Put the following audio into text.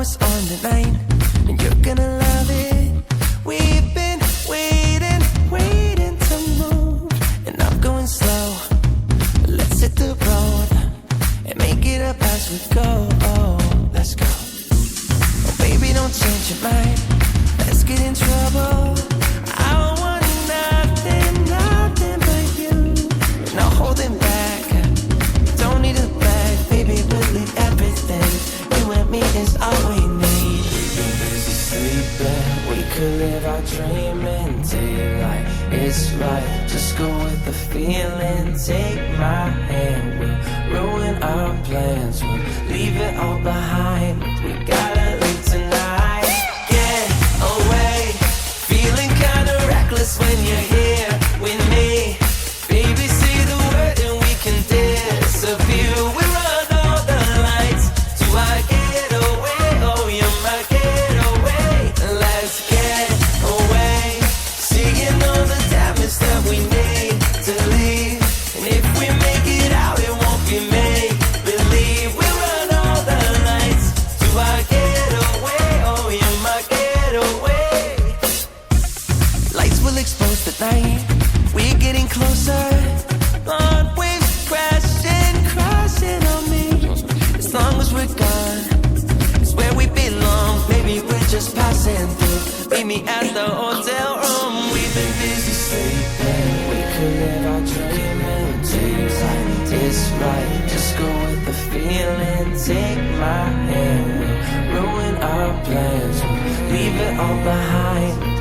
what's on the line, and you're gonna love it. We've been waiting to move, and I'm going slow. Let's hit the road and make it up as we go. Oh, let's go. Oh, baby, don't change your mind. Let's get in trouble. I want nothing but you. No holding back. Don't need a bag, baby. We'll leave everything. You and me is all we need. We've been busy sleeping. We could live our dream in daylight. It's right. Just go with the feeling. Take my hand. We'll ruin our plans. We'll leave it all behind. We gotta leave tonight. Get away. Feeling kinda reckless when you're here with me. Baby, say the word and we can disappear. We run all the lights to our getaway. Oh, you're my getaway. Let's get away. Seeing all the damage that we need to leave. And if we make it out, it won't be made believe. We run all the lights to our getaway. Oh, you're my getaway. Lights will expose the night. We're getting closer. On waves crashing on me. As long as we're gone, it's where we belong. Baby, we're just passing through. Meet me at the hotel room. We've been busy sleeping. We could live our dream in daylight. It's right. Just go with the feeling. Take my hand. We'll ruin our plans. We'll leave it all behind.